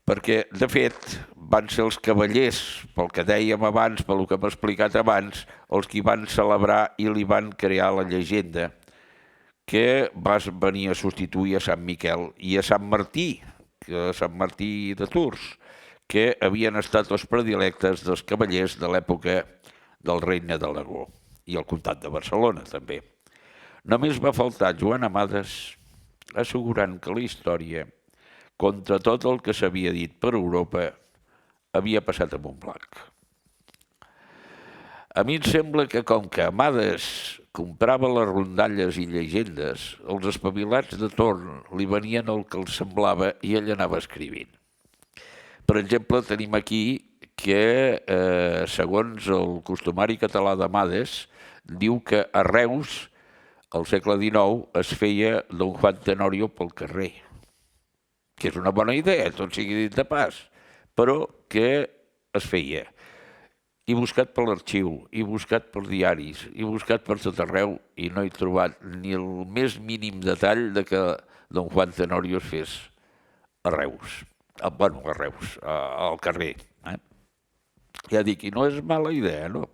Perquè, de fet, van ser els cavallers, pel que dèiem abans, pel que hem explicat abans, els qui van celebrar i li van crear la llegenda, que va venir a substituir a Sant Miquel i a Sant Martí, a Sant Martí de Tours, que havien estat els predilectes dels cavallers de l'època del Regne d'Aragó i el comtat de Barcelona, també. Només va faltar Joan Amades assegurant que la història, contra tot el que s'havia dit per Europa, havia passat a Montblanc. A mi em sembla que com que Amades comprava les rondalles i llegendes, els espavilats de torn li venien el que els semblava i ell anava escrivint. Per exemple, tenim aquí que, segons el costumari català d'Amades, diu que a Reus, al segle XIX, es feia Don Juan Tenorio pel carrer, que és una bona idea, tot sigui dit de pas, però que es feia. He buscat per l'arxiu, he buscat per diaris, he buscat per tot arreu i no he trobat ni el més mínim detall de que Don Juan Tenorio es fes a Reus. Bueno, a Reus, al carrer. Ja dic, i no és mala idea, no?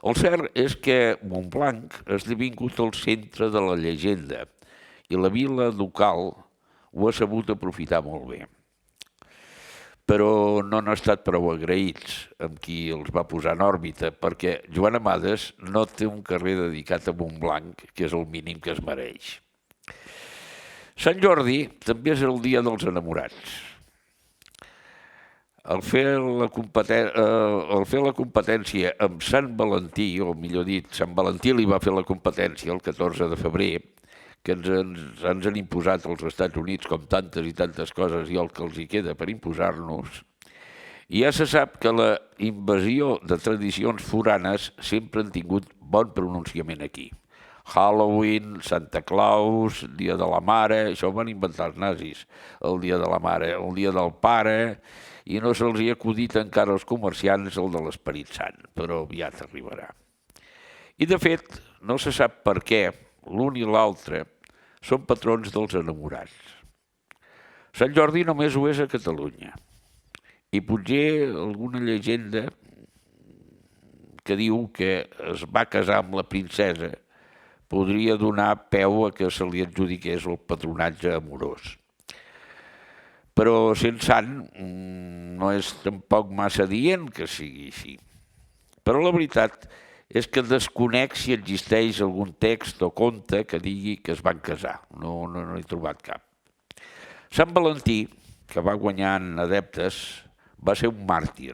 El cert és que Montblanc ha esdevingut el centre de la llegenda i la vila ducal ho ha sabut aprofitar molt bé. Però no han estat prou agraïts amb qui els va posar en òrbita, perquè Joan Amades no té un carrer dedicat a Montblanc, que és el mínim que es mereix. Sant Jordi també és el dia dels enamorats. Al fer la competència amb Sant Valentí, o millor dit, Sant Valentí li va fer la competència el 14 de febrer, que ens han imposat als Estats Units com tantes i tantes coses i el que els hi queda per imposar-nos, i ja se sap que la invasió de tradicions foranes sempre han tingut bon pronunciament aquí. Halloween, Santa Claus, Dia de la Mare, això ho van inventar els nazis, el Dia de la Mare, el Dia del Pare, i no se'ls hi ha acudit encara als comerciants el de l'Esperit Sant, però aviat arribarà. I de fet, no se sap per què l'un i l'altre són patrons dels enamorats. Sant Jordi només ho és a Catalunya. I potser alguna llegenda que diu que es va casar amb la princesa podria donar peu a que se li adjudiqués el patronatge amorós. Però sent sant no és tampoc massa dient que sigui així. Però la veritat és que desconec si existeix algun text o conte que digui que es van casar. No he trobat cap. Sant Valentí, que va guanyant adeptes, va ser un màrtir.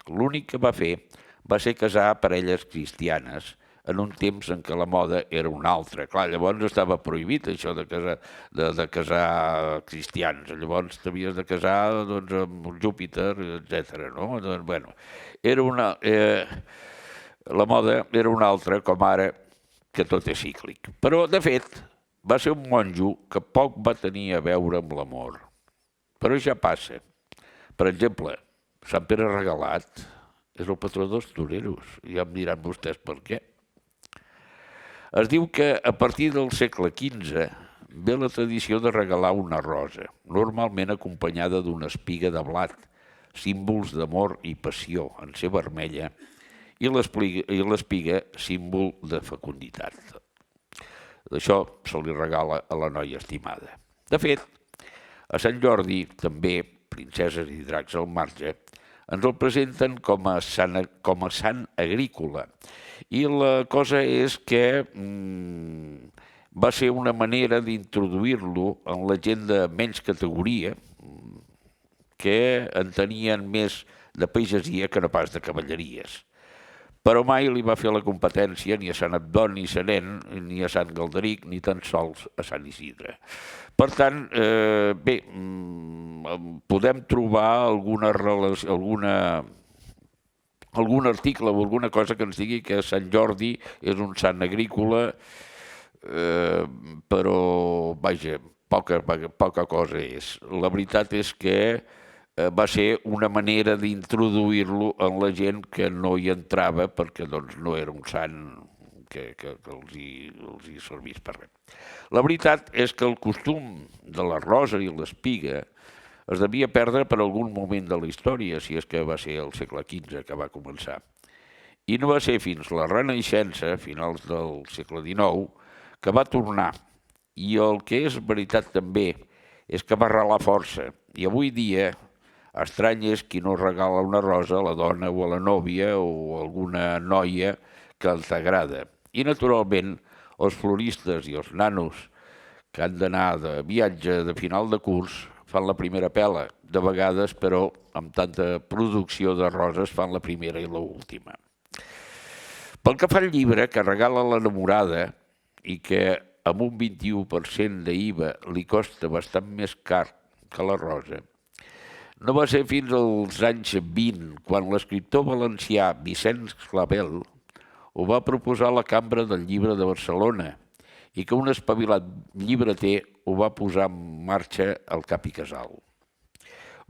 L'únic que va fer va ser casar parelles cristianes en un temps en què la moda era una altra. Clar, llavors estava prohibit això de casar cristians. Llavors t'havies de casar doncs, amb Júpiter, etc. No? Doncs, bueno, la moda era una altra, com ara, que tot és cíclic. Però, de fet, va ser un monjo que poc va tenir a veure amb l'amor. Però ja passa. Per exemple, Sant Pere Regalat és el patró dels toreros. Ja em diran vostès per què. Es diu que a partir del segle XV ve la tradició de regalar una rosa, normalment acompanyada d'una espiga de blat, símbols d'amor i passió en ser vermella, i l'espiga símbol de fecunditat. Això se li regala a la noia estimada. De fet, a Sant Jordi, també, princeses i dracs al marge, ens el presenten com a sant agrícola. I la cosa és que va ser una manera d'introduir-lo en la gent de menys categoria, que en tenien més de pagesia que no pas de cavalleries. Però mai li va fer la competència ni a Sant Abdon ni Serén, ni a Sant Galderic, ni tan sols a Sant Isidre. Per tant, bé, podem trobar algun article o alguna cosa que ens digui que Sant Jordi és un sant agrícola, però, vaja, poca cosa és. La veritat és que va ser una manera d'introduir-lo en la gent que no hi entrava perquè doncs, no era un sant que els hi servís per res. La veritat és que el costum de la rosa i l'espiga es devia perdre per algun moment de la història, si és que va ser el segle XV que va començar. I no va ser fins la Renaixença, a finals del segle XIX, que va tornar. I el que és veritat també és que va arrelar força. I avui dia estrany és qui no regala una rosa a la dona o a la nòvia o a alguna noia que els agrada. I, naturalment, els floristes i els nanos que han d'anar de viatge de final de curs fan la primera pela. De vegades, però, amb tanta producció de roses fan la primera i l'última. Pel que fa al llibre que regala l'enamorada i que amb un 21% d'IVA li costa bastant més car que la rosa, no va ser fins als anys 20, quan l'escriptor valencià Vicenç Clavel ho va proposar a la Cambra del Llibre de Barcelona i que un espavilat llibreter ho va posar en marxa al cap i casal.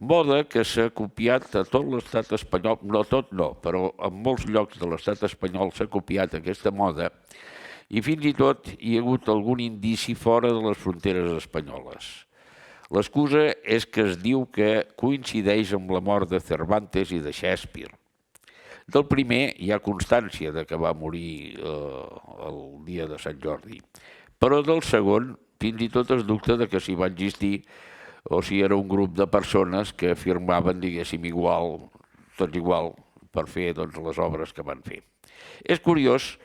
Moda que s'ha copiat a tot l'estat espanyol, no tot no, però en molts llocs de l'estat espanyol s'ha copiat aquesta moda i fins i tot hi ha hagut algun indici fora de les fronteres espanyoles. L'excusa és que es diu que coincideix amb la mort de Cervantes i de Shakespeare. Del primer hi ha constància de que va morir el dia de Sant Jordi, però del segon fins i tot es dubta de que s'hi va existir o si era un grup de persones que firmaven, diguéssim, igual, tots igual, per fer les obres que van fer. És curiós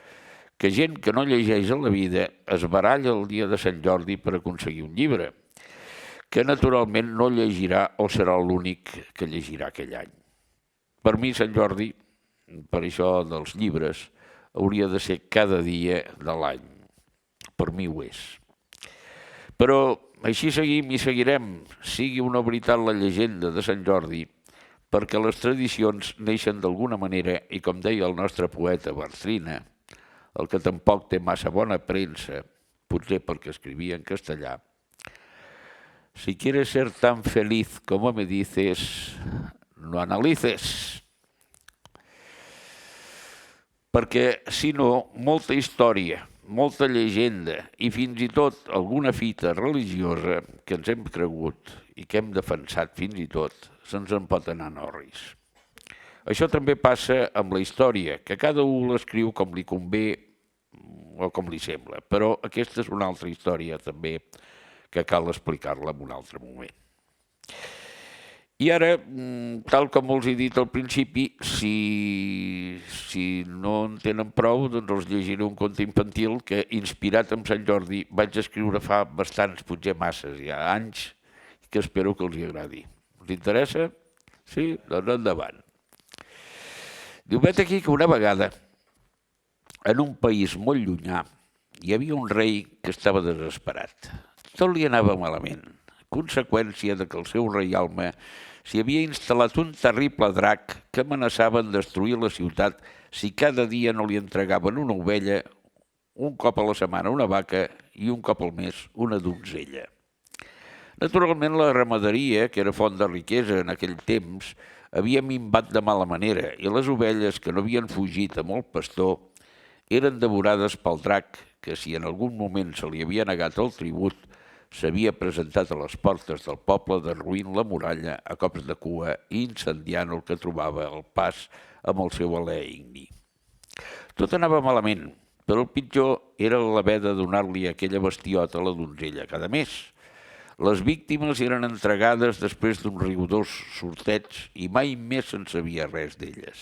que gent que no llegeix a la vida es baralla el dia de Sant Jordi per aconseguir un llibre, que naturalment no llegirà o serà l'únic que llegirà aquell any. Per mi, Sant Jordi, per això dels llibres, hauria de ser cada dia de l'any. Per mi ho és. Però així seguim i seguirem, sigui una veritat la llegenda de Sant Jordi, perquè les tradicions neixen d'alguna manera i, com deia el nostre poeta Bartrina, el que tampoc té massa bona premsa, potser perquè escrivia en castellà, si quieres ser tan feliz como me dices, no analices. Perquè, si no, molta història, molta llegenda i fins i tot alguna fita religiosa que ens hem cregut i que hem defensat fins i tot, se'ns en pot anar en orris. Això també passa amb la història, que cada un l'escriu com li convé o com li sembla, però aquesta és una altra història també que cal explicar-la en un altre moment. I ara, tal com els he dit al principi, si no en tenen prou, doncs els llegiré un conte infantil que, inspirat en Sant Jordi, vaig escriure fa bastants, potser masses, ja anys, que espero que els hi agradi. Us interessa? Sí? Doncs endavant. Diu, vet aquí que una vegada en un país molt llunyà, hi havia un rei que estava desesperat. Tot li anava malament, conseqüència de que el seu reialme s'hi havia instal·lat un terrible drac que amenaçava en destruir la ciutat si cada dia no li entregaven una ovella, un cop a la setmana una vaca i un cop al mes una donzella. Naturalment, la ramaderia, que era font de riquesa en aquell temps, havia minvat de mala manera i les ovelles que no havien fugit amb el pastor eren devorades pel drac que, si en algun moment se li havia negat el tribut, s'havia presentat a les portes del poble derruint la muralla a cops de cua i incendiant el que trobava al pas amb el seu alè igni. Tot anava malament, però el pitjor era l'haver de donar-li aquella bestiota a la donzella cada mes. Les víctimes eren entregades després d'un rigorós sorteig i mai més se'n sabia res d'elles.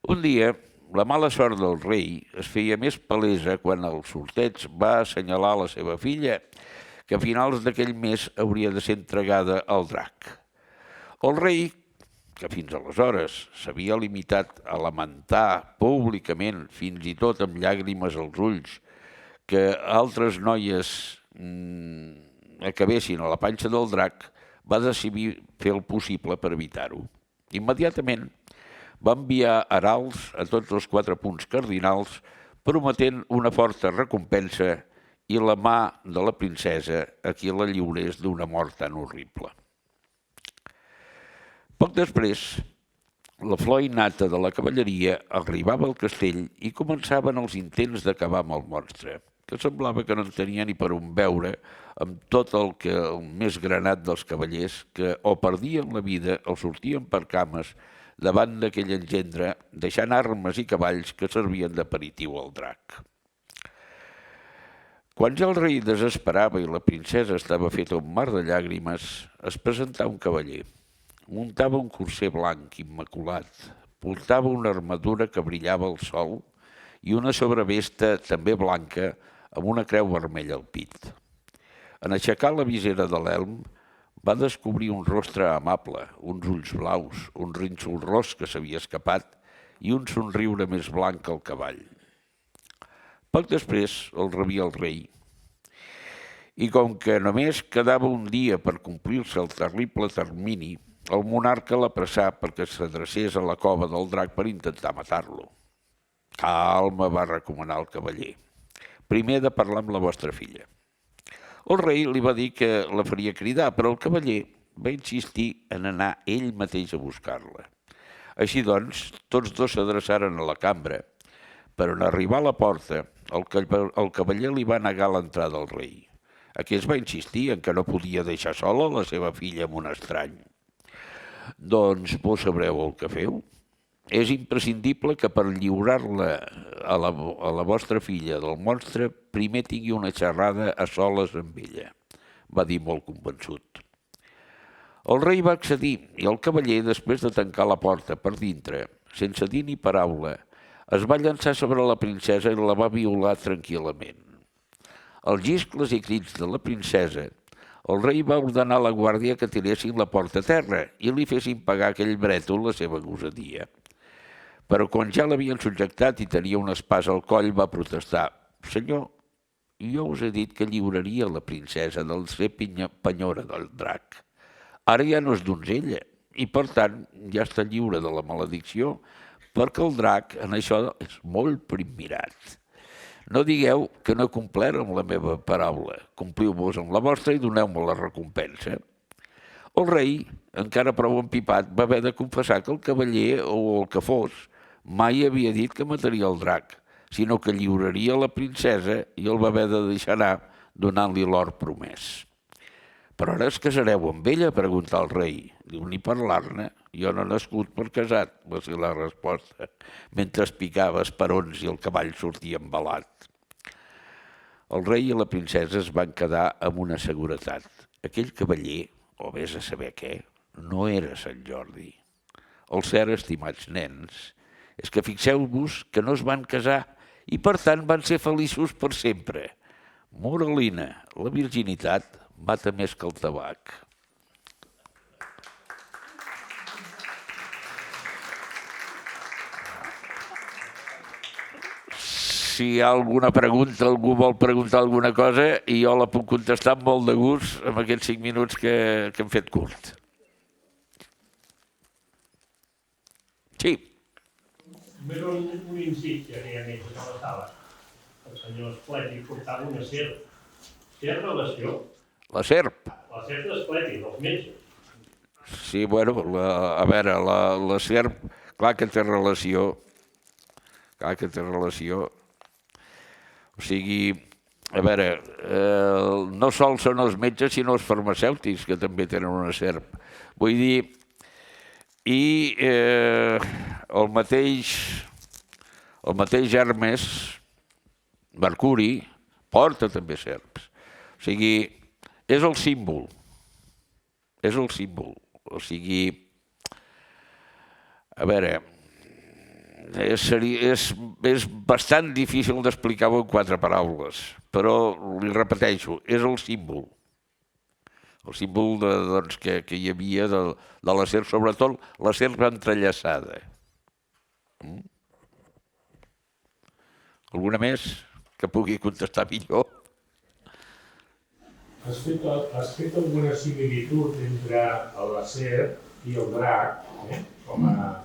Un dia, la mala sort del rei es feia més palesa quan el sorteig va assenyalar a la seva filla que a finals d'aquell mes hauria de ser entregada al drac. El rei, que fins aleshores s'havia limitat a lamentar públicament, fins i tot amb llàgrimes als ulls, que altres noies acabessin a la panxa del drac, va decidir fer el possible per evitar-ho. Immediatament va enviar heralds a tots els 4 punts cardinals prometent una forta recompensa i la mà de la princesa a qui la lliurés d'una mort tan horrible. Poc després, la flor innata de la cavalleria arribava al castell i començaven els intents d'acabar amb el monstre, que semblava que no en tenia ni per on veure amb tot el més granat dels cavallers que o perdien la vida o sortien per cames davant d'aquell engendre, deixant armes i cavalls que servien d'aperitiu al drac. Quan ja el rei desesperava i la princesa estava feta un mar de llàgrimes, es presentà un cavaller. Muntava un corser blanc immaculat, portava una armadura que brillava al sol i una sobrevesta també blanca amb una creu vermella al pit. En aixecar la visera de l'elm, va descobrir un rostre amable, uns ulls blaus, un rínxol ros que s'havia escapat i un somriure més blanc que el cavall. Poc després el rebia el rei. I com que només quedava un dia per complir-se el terrible termini, el monarca l'apressà perquè s'adrecés a la cova del drac per intentar matar-lo. Calma, va recomanar el cavaller. Primer he de parlar amb la vostra filla. El rei li va dir que la faria cridar, però el cavaller va insistir en anar ell mateix a buscar-la. Així doncs, tots dos s'adreçaren a la cambra, però en arribar a la porta, el cavaller li va negar l'entrada al rei. Aquest va insistir en que no podia deixar sola la seva filla amb un estrany. Doncs vos sabreu el que feu. És imprescindible que per lliurar-la a la vostra filla del monstre primer tingui una xerrada a soles amb ella, va dir molt convençut. El rei va accedir i el cavaller, després de tancar la porta per dintre, sense dir ni paraula, es va llançar sobre la princesa i la va violar tranquil·lament. Als xiscles i crits de la princesa, el rei va ordenar a la guàrdia que tiressin la porta a terra i li fessin pagar aquell brètol la seva gosadia. Però quan ja l'havien subjectat i tenia una espasa al coll, va protestar: «Senyor, jo us he dit que lliuraria la princesa del ser penyora del drac. Ara ja no és donzella i, per tant, ja està lliure de la maledicció perquè el drac en això és molt primmirat. No digueu que no he complert amb la meva paraula. Compliu-vos amb la vostra i doneu-me la recompensa». El rei, encara prou empipat, va haver de confessar que el cavaller o el que fos mai havia dit que mataria el drac, sinó que lliuraria la princesa i el va haver de deixar anar donant-li l'or promès. «Però ara es casareu amb ella?», preguntà el rei. Diu: «Ni parlar-ne, jo no he nascut per casat», va ser la resposta, mentre picava esperons i el cavall sortia embalat. El rei i la princesa es van quedar amb una seguretat. Aquell cavaller, o vés a saber què, no era Sant Jordi. El cert, estimats nens, és que fixeu-vos que no es van casar i per tant van ser feliços per sempre. Moralina, la virginitat mata més que el tabac. si hi ha alguna pregunta, algú vol preguntar alguna cosa, i jo la puc contestar amb molt de gust en aquests 5 minuts que hem fet curt. Sí. Només un incís, ja que hi ha metges a la sala. El senyor Esplètic portava una serp. Té relació? La serp? La serp d'Esplètic, dels metges. Sí, bueno, a veure, la serp, clar que té relació. Clar que té relació. O sigui, a veure, no sols són els metges, sinó els farmacèutics, que també tenen una serp. Vull dir, i el mateix Hermes, Mercuri, porta també serps. O sigui, és el símbol. És el símbol. O sigui, a veure, és bastant difícil d'explicar-ho en 4 paraules, però li repeteixo, és el símbol. El símbol que hi havia de la serp, sobretot la serp entrellaçada. Alguna més que pugui contestar millor? Has fet alguna similitud entre la serp i el drac, com a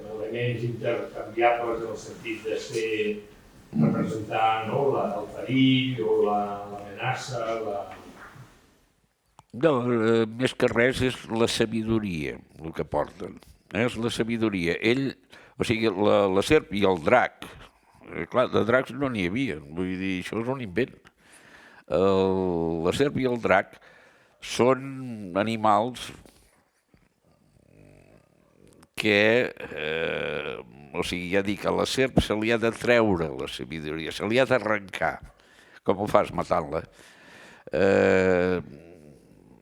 elements intercanviables en el sentit de representar el perill o l'amenaça? No, més que res és la sabidoria el que porten. És la sabidoria. O sigui, la serp i el drac, clar, de dracs no n'hi havia, vull dir, això és un invent. La serp i el drac són animals que, o sigui, ja dic, a la serp se li ha de treure la sabidoria, se li ha d'arrencar. Com ho fas matant-la?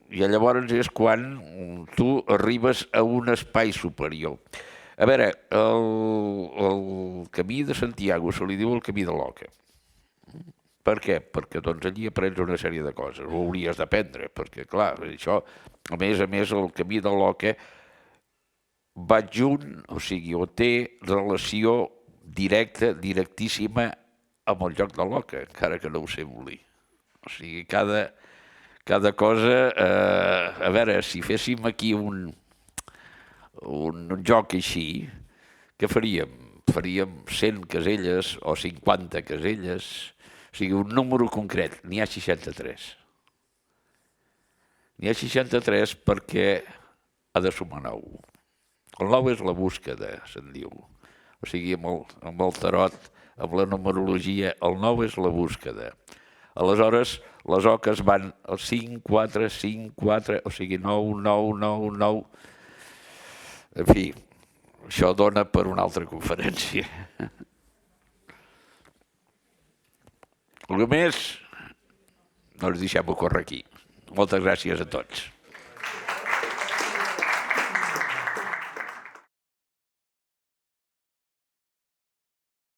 I llavors és quan tu arribes a un espai superior. A veure, el camí de Santiago se li diu el camí de l'Oca. Per què? Perquè doncs allí aprens una sèrie de coses, ho hauries d'aprendre, perquè clar, això, a més, el camí de l'Oca va junt, o sigui, o té relació directa, directíssima amb el joc de l'Oca, encara que no ho sembli. O sigui, cada cosa, a veure, si féssim aquí un joc així, què faríem? Faríem 100 caselles o 50 caselles, o sigui, un número concret, n'hi ha 63. N'hi ha 63 perquè ha de sumar 9. El 9 és la búsqueda, se'n diu. O sigui, amb el tarot, amb la numerologia, el 9 és la búsqueda. Aleshores, les oques van al 5, 4, 5, 4, o sigui, 9, 9, 9, 9. En fi, això dona per una altra conferència. Algú més? No ens deixem-ho córrer aquí. Moltes gràcies a tots.